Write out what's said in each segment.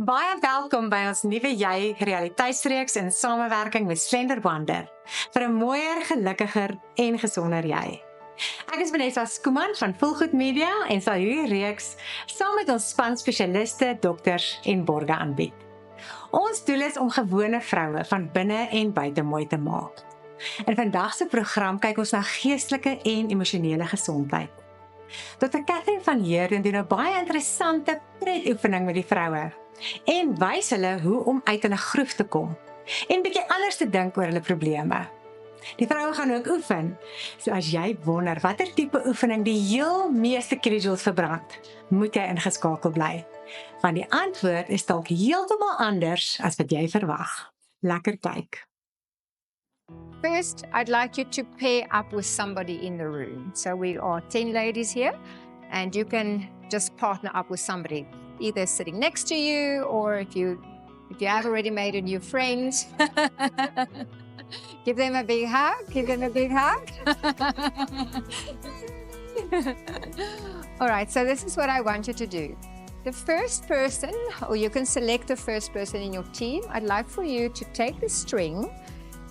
Baie welkom by ons nuwe jy realiteitsreeks in samewerking met Slender vir 'n mooier, gelukkiger en gesonder jy. Ek is Vanessa Skuman van Volgoed Media en sal hierdie reeks saam met ons span spesialiste, dokters en borge aanbied. Ons doel is om gewone vroue van binne en buite mooi te maak. In vandag se program kyk ons na geestelike en emosionele gesondheid. Dr. Catherine van Heerden doen 'n baie interessante pret-oefening met die vroue en wys hulle hoe om uit hulle groef te kom en bietjie anders te dink oor hulle probleme. Die vroue gaan ook oefen. So as jy wonder watter tipe oefening die heel meeste kilojoules verbrand, moet jy ingeskakel bly. Want die antwoord is dalk heeltemal anders as wat jy verwag. Lekker kyk. First, I'd like you to pair up with somebody in the room. So we are 10 ladies here, and you can just partner up with somebody, either sitting next to you, or if you have already made a new friend, give them a big hug. Give them a big hug. All right, so this is what I want you to do. The first person, or you can select the first person in your team, I'd like for you to take the string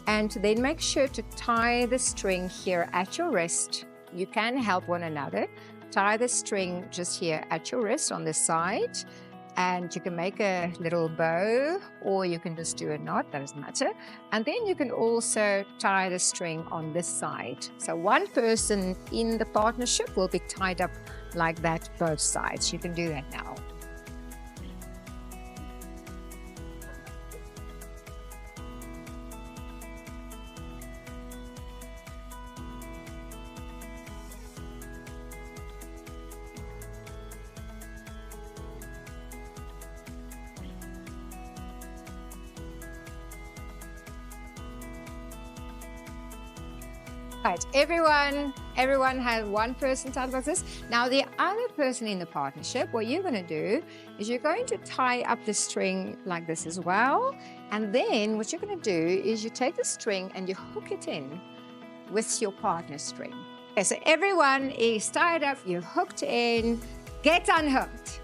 and then make sure to tie the string here at your wrist. You can help one another. Tie the string just here at your wrist on the side, and you can make a little bow, or you can just do a knot, that doesn't matter. And then you can also tie the string on this side. So one person in the partnership will be tied up like that, both sides. You can do that now. Right, everyone has one person tied like this. Now the other person in the partnership, what you're going to do is you're going to tie up the string like this as well. And then what you're going to do is you take the string and you hook it in with your partner string. Okay, so everyone is tied up, you're hooked in, get unhooked.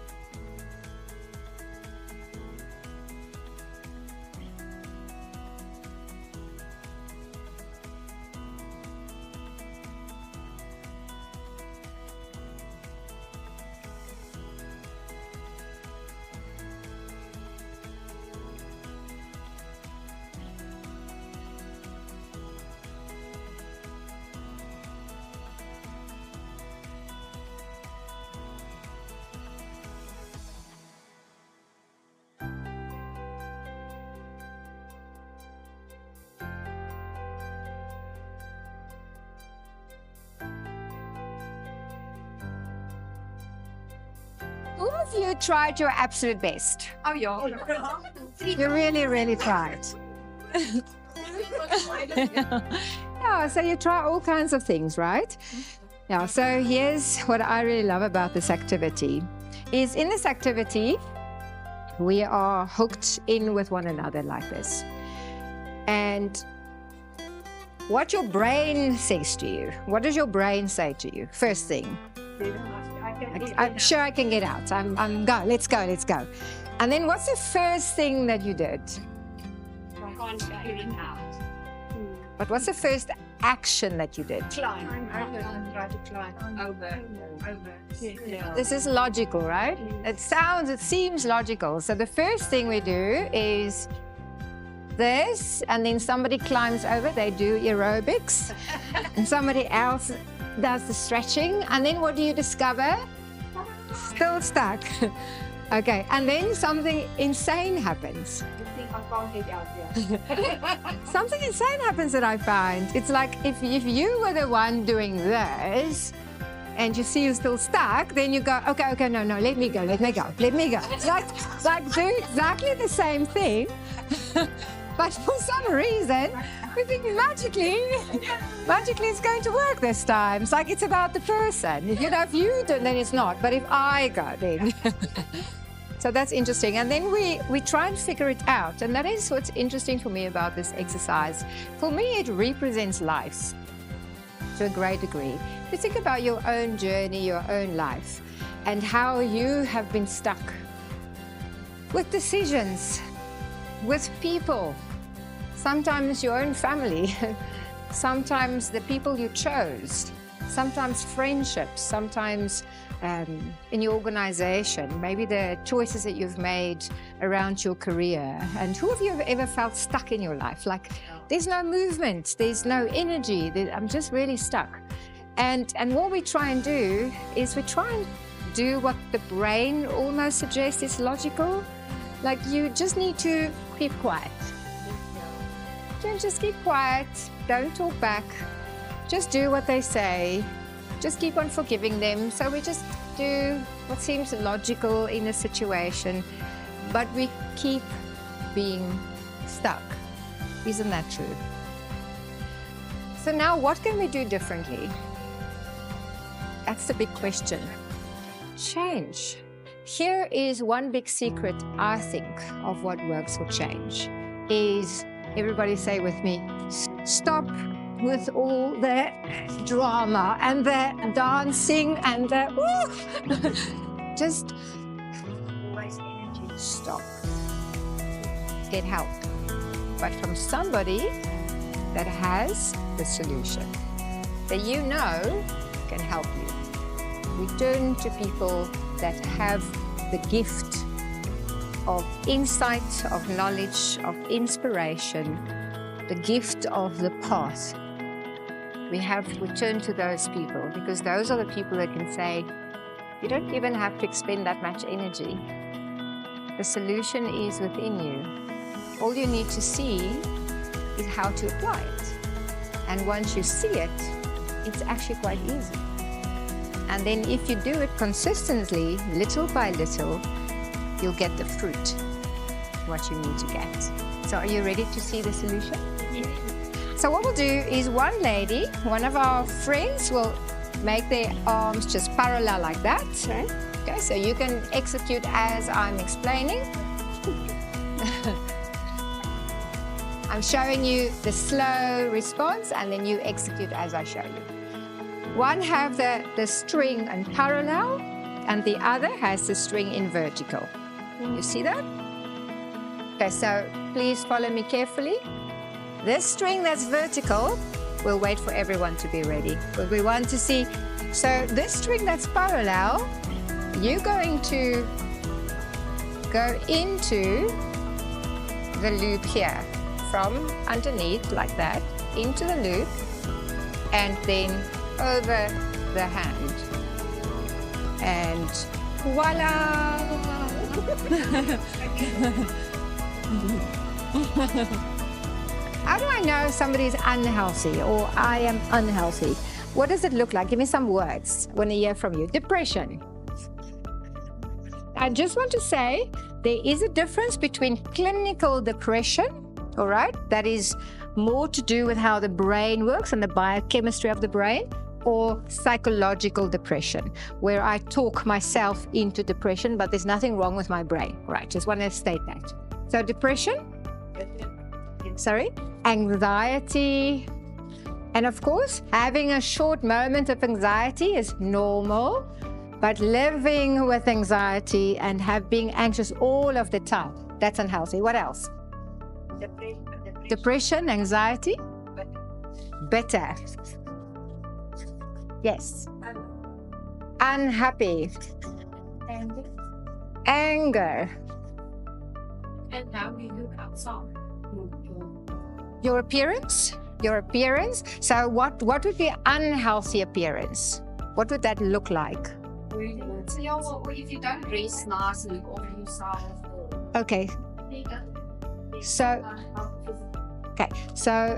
Who of you tried your absolute best? Oh ja. You really tried. Yeah, so you try all kinds of things, right? Yeah, so here's what I really love about this activity. Is in this activity, we are hooked in with one another like this. And what your brain says to you, what does your brain say to you? First thing. I'm sure I can get out. Go. Let's go. And then what's the first thing that you did? I can't get it out. But what's the first action that you did? Climb. I try to climb over. Yeah. This is logical, right? It seems logical. So the first thing we do is this, and then somebody climbs over, they do aerobics, and somebody else does the stretching, and then what do you discover? Still stuck. Okay, and then something insane happens. I think I can't get out here. Something insane happens that I find. It's like if you were the one doing this and you see you're still stuck, then you go, okay, no, let me go. It's like do exactly the same thing, but for some reason, we think magically it's going to work this time. It's like it's about the person. You know, if you do, then it's not. But if I go, then. So that's interesting. And then we try and figure it out. And that is what's interesting for me about this exercise. For me, it represents life to a great degree. You think about your own journey, your own life, and how you have been stuck with decisions, with people, sometimes your own family, sometimes the people you chose, sometimes friendships, sometimes in your organization, maybe the choices that you've made around your career. And who of you have ever felt stuck in your life? Like there's no movement, there's no energy, I'm just really stuck. And what we try and do is we try and do what the brain almost suggests is logical. Like you just need to keep quiet. Just keep quiet, don't talk back, just do what they say, just keep on forgiving them. So we just do what seems logical in a situation, but we keep being stuck. Isn't that true? So now what can we do differently? That's the big question. Change. Here is one big secret, I think, of what works for change is, everybody say with me, stop with all the drama and the dancing and the woo. Just stop. Get help. But from somebody that has the solution, that you know can help you. We turn to people that have the gift of insight, of knowledge, of inspiration, the gift of the path. We turn to those people because those are the people that can say, you don't even have to expend that much energy. The solution is within you. All you need to see is how to apply it. And once you see it, it's actually quite easy. And then if you do it consistently, little by little, you'll get the fruit, what you need to get. So are you ready to see the solution? Yeah. So what we'll do is one lady, one of our friends, will make their arms just parallel like that. Okay, so you can execute as I'm explaining. I'm showing you the slow response and then you execute as I show you. One have the string in parallel and the other has the string in vertical. You see that? Okay, so please follow me carefully. This string that's vertical, we'll wait for everyone to be ready. But we want to see, so this string that's parallel, you're going to go into the loop here, from underneath like that, into the loop, and then over the hand. And voila! How do I know somebody's unhealthy or I am unhealthy? What does it look like? Give me some words. I want to hear from you. Depression. I just want to say there is a difference between clinical depression, all right? That is more to do with how the brain works and the biochemistry of the brain, or psychological depression, where I talk myself into depression, but there's nothing wrong with my brain. Right, just want to state that. So depression, sorry, anxiety, and of course, having a short moment of anxiety is normal, but living with anxiety and being anxious all of the time, that's unhealthy. What else? Depression, anxiety, better. Yes. Unhappy. Anger. And now we look outside. Your appearance? Your appearance. So what would be unhealthy appearance? What would that look like? If you don't dress nicely or yourself. Okay. So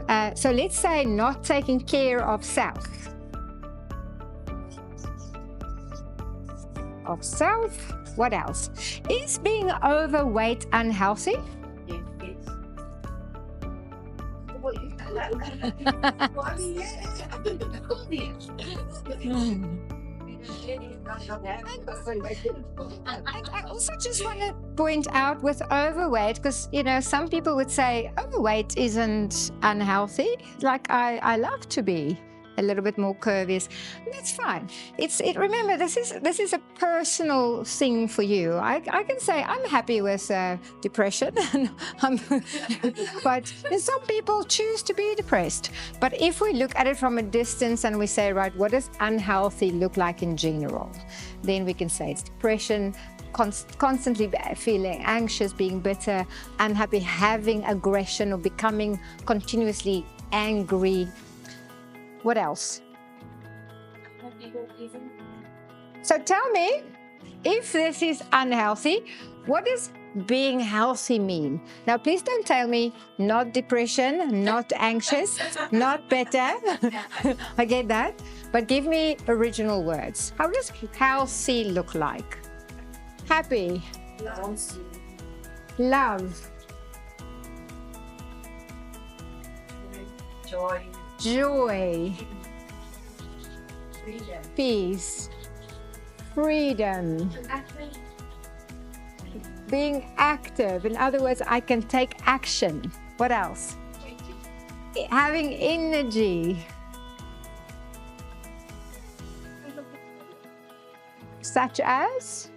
let's say not taking care of self. Of self, what else? Is being overweight unhealthy? Yes. I also just want to point out with overweight, because some people would say overweight isn't unhealthy. Like I love to be a little bit more curvy. That's fine. Remember, this is a personal thing for you. I can say I'm happy with depression, but some people choose to be depressed. But if we look at it from a distance and we say, right, what does unhealthy look like in general? Then we can say it's depression, constantly feeling anxious, being bitter, unhappy, having aggression or becoming continuously angry. What else? So tell me, if this is unhealthy, what does being healthy mean? Now, please don't tell me not depression, not anxious, not bitter. I get that. But give me original words. How does healthy look like? Happy. Love. Joy. Peace. Freedom. Being active. In other words, I can take action. What else? Having energy. Such as?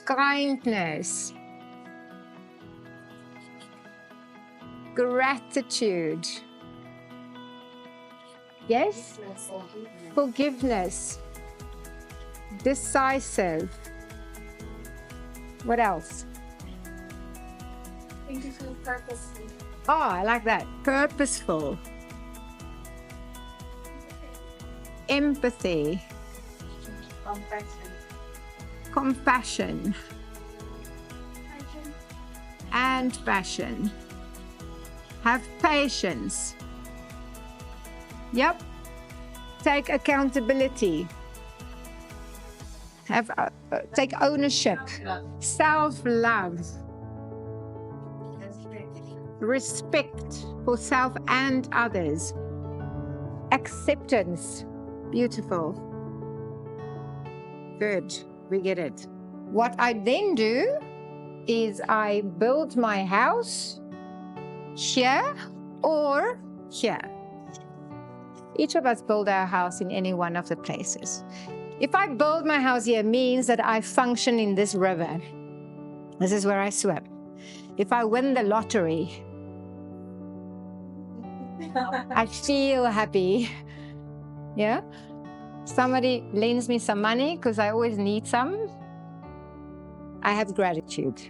Kindness. Gratitude. Yes? Forgiveness. Decisive. What else? Purposeful. Oh, I like that. Purposeful. Empathy. Compassion. And passion. Have patience. Yep. Take accountability. Take ownership. Self-love. Respect for self and others. Acceptance. Beautiful. Good. We get it. What I then do is I build my house here or here. Each of us build our house in any one of the places. If I build my house here, it means that I function in this river. This is where I swim. If I win the lottery, I feel happy. Yeah? Somebody lends me some money because I always need some. I have gratitude.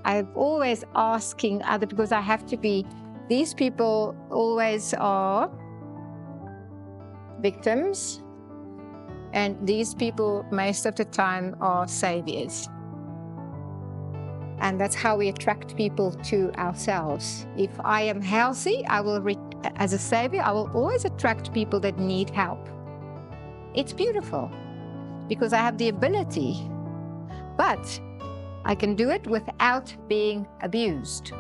I'm always asking other, because I have to be, these people always are victims, and these people most of the time are saviors. And that's how we attract people to ourselves. If I am healthy, I will, as a savior, I will always attract people that need help. It's beautiful because I have the ability, but I can do it without being abused.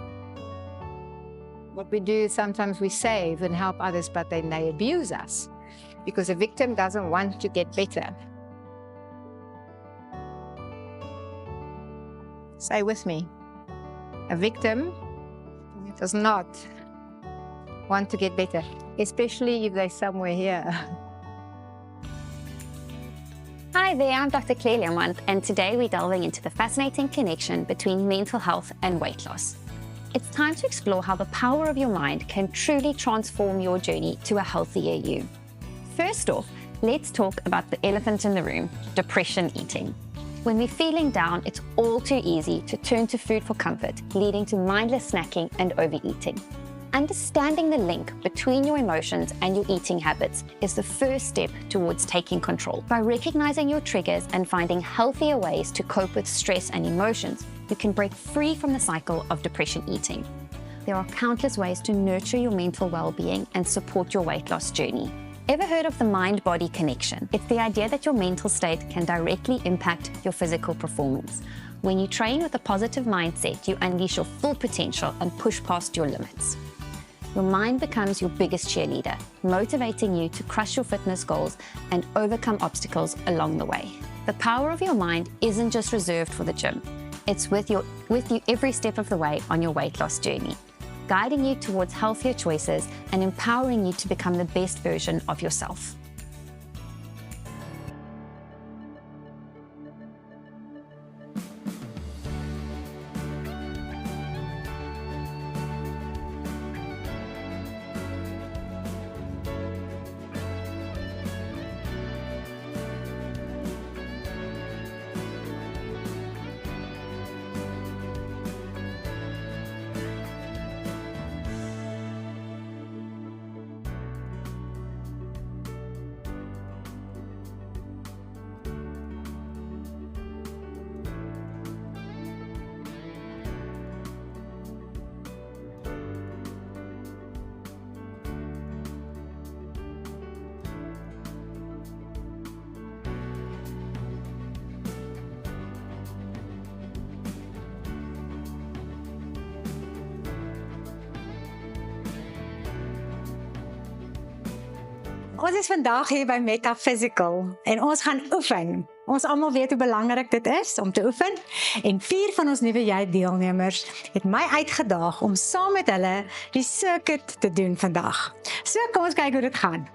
What we do is sometimes we save and help others, but then they abuse us because a victim doesn't want to get better. Say with me, a victim does not want to get better, especially if they're somewhere here. Hi there, I'm Dr. Claire Learmonth, and today we're delving into the fascinating connection between mental health and weight loss. It's time to explore how the power of your mind can truly transform your journey to a healthier you. First off, let's talk about the elephant in the room, depression eating. When we're feeling down, it's all too easy to turn to food for comfort, leading to mindless snacking and overeating. Understanding the link between your emotions and your eating habits is the first step towards taking control. By recognizing your triggers and finding healthier ways to cope with stress and emotions, you can break free from the cycle of depression eating. There are countless ways to nurture your mental well-being and support your weight loss journey. Ever heard of the mind-body connection? It's the idea that your mental state can directly impact your physical performance. When you train with a positive mindset, you unleash your full potential and push past your limits. Your mind becomes your biggest cheerleader, motivating you to crush your fitness goals and overcome obstacles along the way. The power of your mind isn't just reserved for the gym. It's with you every step of the way on your weight loss journey. guiding you towards healthier choices and empowering you to become the best version of yourself. Ons is vandag hier by Metaphysical en ons gaan oefen. Ons almal weet hoe belangrik dit is om te oefen en 4 van ons nuwe jy deelnemers het my uitgedaag om saam met hulle die circuit te doen vandag. So kom ons kyk hoe dit gaan.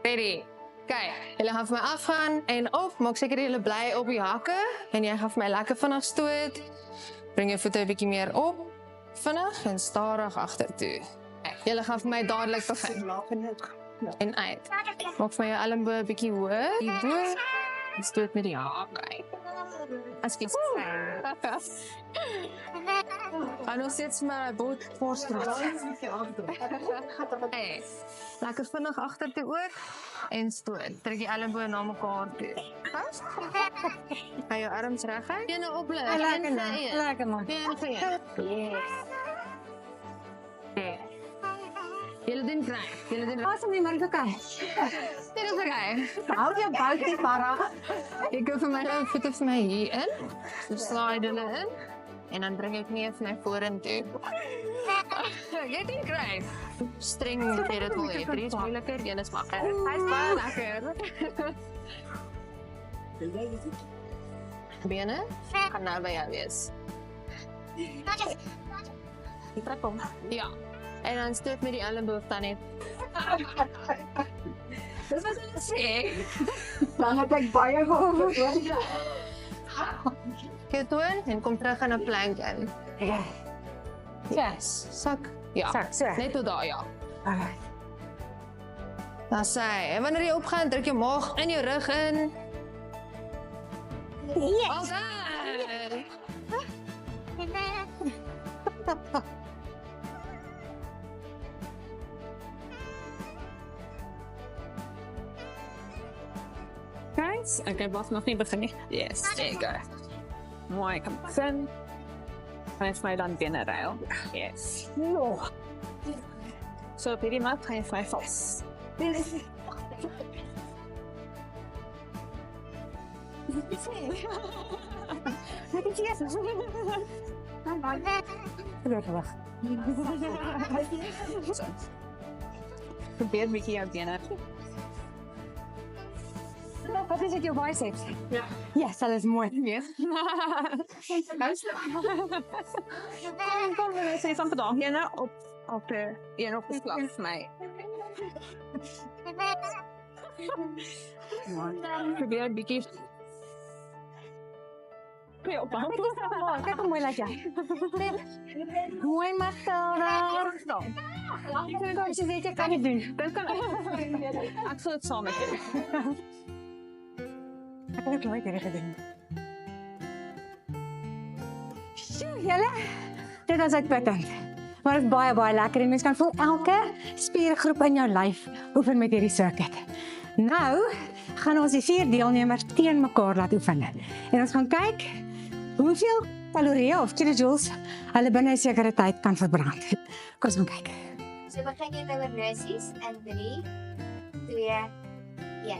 Ready. Kyk, julle gaan vir my afgaan en op, maak seker julle bly op die hakke en jy gaan vir my lekker vinnig stoot. Bring jou voete 'n bietjie meer op, vinnig en stadig agtertoe. Julle gaan vir my dadelik begin. En uit. Maak vir my jou elmboog 'n bietjie hoër. Hierbo. En stoot met die hakke. Ekskuus. Gaan ons steeds maar boot voorspraak. Hey. Lekker vinnig agtertoe oor en stoot. Trek die elmboog na mekaar toe. Vas. Hou jou arms reguit. Bene oplig. Lekker man. Bene vir jou. Yes. Julle doen kry. Julle doen Pas om die maar kyk. Dit is oké. Hou jou buik nie para. Ek gou vir my voete vir my hier in. So slide hulle in en dan bring ek nie vir my vorentoe. Jy doen kry. Streng moet jy dit wil hê. Dit is moeiliker, een is makliker. Hy's baie lekker. Bene gaan nou by jou wees. Die trek om. Ja. En dan stoot met die elmboog dan net. Dis wat hulle sê. Dan het ek baie gehoor. Kyk toe en kom terug in 'n plank in. Yes, sak. Ja. Sak, so. Net tot daar, ja. Okay. Dan sê, en wanneer jy opgaan, druk jou maag in jou rug in. Yes. Well done. Guys, okay, wacht, nog niet begin nie. Yes, there you go. Mooi, kom begin. Gaan jy vir my dan binnenruil. Yes. So op hierdie mat gaan jy vir my vas. Probeer 'n bietjie jou bene. Wat is dit jou biceps? Ja. Yes, dat is mooi. Yes. Kom, we zijn van vandaag. Jenne op de slag voor mij. Probeer een beetje. Kun je ophouden? Kijk hoe mooi laat jij. Mooi Matilda. Kom, ze weet je kan het doen. Dat kan ik zal het samen met je. Ik heb het nooit eerder gedaan. Julle, dit is uitputtend. Maar het is baie lekker en mens kan voel elke spiergroep in jou lyf oefen met hierdie circuit. Nou gaan ons die 4 deelnemers teen mekaar laat oefen. En ons gaan kyk hoeveel kalorieë of kilojoules hulle binne 'n sekere tyd kan verbrand. Kom ons gaan kyk. So begin jy nou met nursies in 3, 2, 1.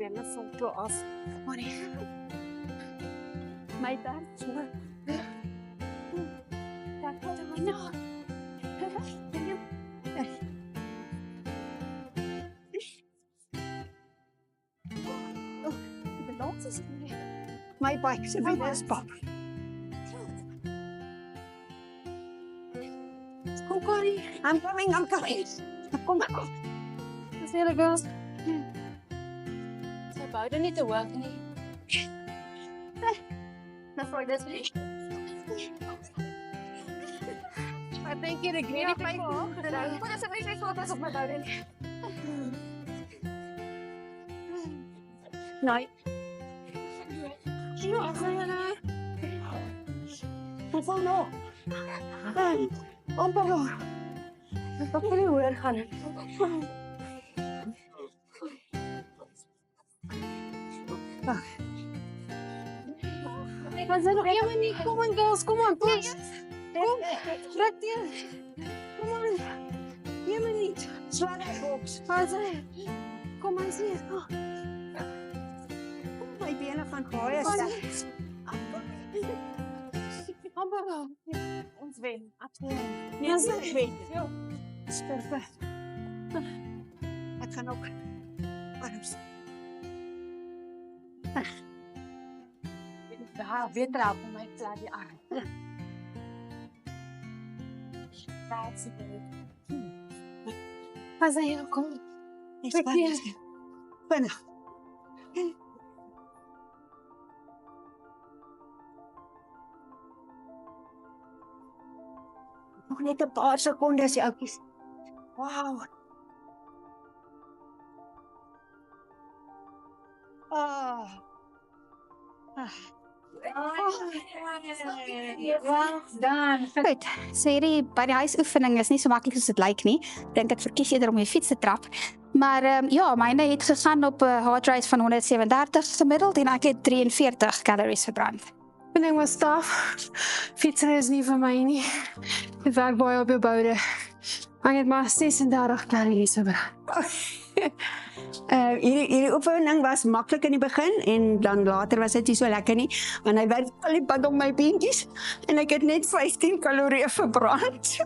Benen van toe af. My dad. Dat gaat er maar nog. my bike se weer is pap. Kom Connie, I'm coming. Kom. Dis hele girls. Sy wou dit nie te werk nie. Nou voor dit niet. I think you're greedy people. Moet asseblief eens foto's op my houden. Nee. Hoeveel nog? Amper nog. Wat wil jy hoor gaan? Maar zijn nog 1 minuut. Kom on girls, kom on. Please. Kom, trek die. Kom on. 1 minuut. Slaan die box. Kom maar zie. My bene gaan baie sterk. Amper nog. Ons wen. Ja, ons wen. Sterk. Ek gaan ook arms. Weer trap op my plat die arm. That's it. Mas aí eu como. Bueno. Nog net 'n paar sekondes, oukies. Wow. Well done. Goed, so hierdie by die huis oefening is nie so maklik soos dit lyk nie. Dink ek verkies eerder om jy fiets te trap. Maar ja, myne het gegaan op 'n heart rate van 137 gemiddeld en ek het 43 calories verbrand. Oefening was taaf. Fietsen is nie vir my nie. Ek werk baie op jou boude. Ek het maar 36 calories verbrand. Hierdie oefening was maklik in die begin en dan later was dit nie so lekker nie, want hy werk al die pad om my beentjies en ek het net 15 kalorieë verbrand.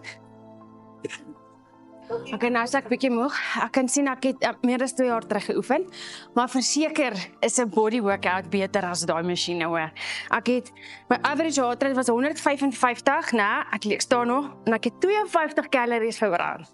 Okay, nou is ek bietjie moeg. Ek kan sien ek het meer as 2 jaar terug geoefen, maar verseker is 'n body workout beter as daai masjiene hoor. Ek het my average heart rate was 155, nee, ek staan nog en ek het 52 calories verbrand.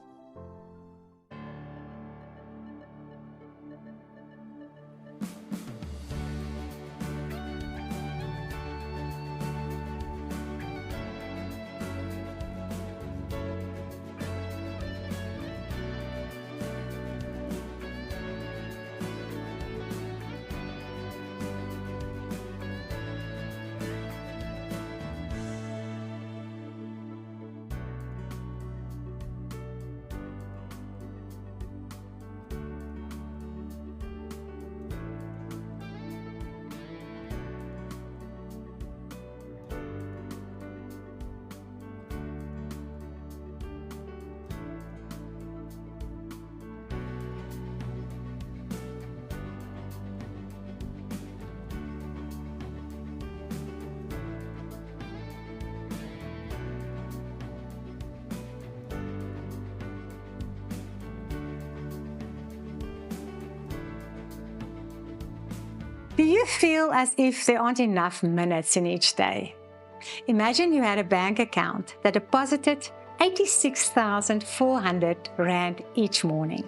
Do you feel as if there aren't enough minutes in each day? Imagine you had a bank account that deposited 86,400 Rand each morning.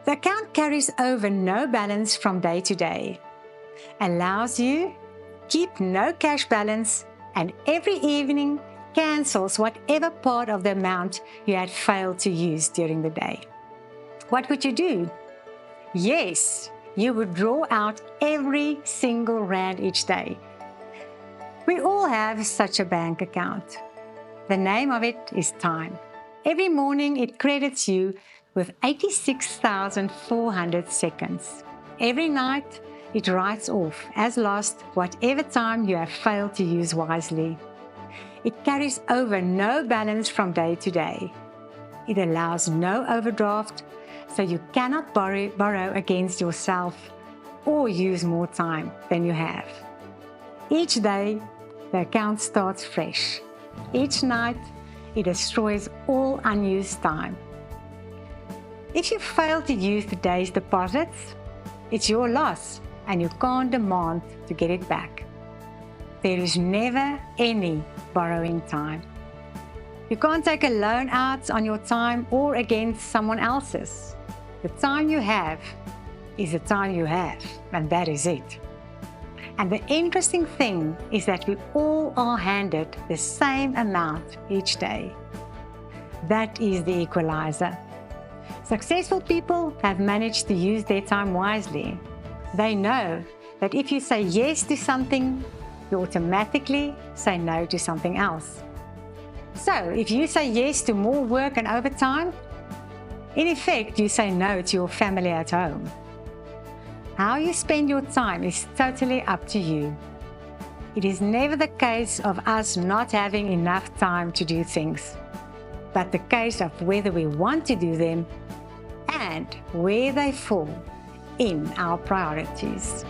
The account carries over no balance from day to day, allows you keep no cash balance, and every evening cancels whatever part of the amount you had failed to use during the day. What would you do? Yes, you would draw out every single Rand each day. We all have such a bank account. The name of it is time. Every morning it credits you with 86,400 seconds. Every night it writes off as lost whatever time you have failed to use wisely. It carries over no balance from day to day. It allows no overdraft, so you cannot borrow against yourself or use more time than you have. Each day, the account starts fresh. Each night, it destroys all unused time. If you fail to use the day's deposits, it's your loss and you can't demand to get it back. there is never any borrowing time. You can't take a loan out on your time or against someone else's. The time you have is the time you have, and that is it. And the interesting thing is that we all are handed the same amount each day. That is the equalizer. Successful people have managed to use their time wisely. They know that if you say yes to something, you automatically say no to something else. So if you say yes to more work and overtime, in effect, you say no to your family at home. How you spend your time is totally up to you. It is never the case of us not having enough time to do things, but the case of whether we want to do them and where they fall in our priorities.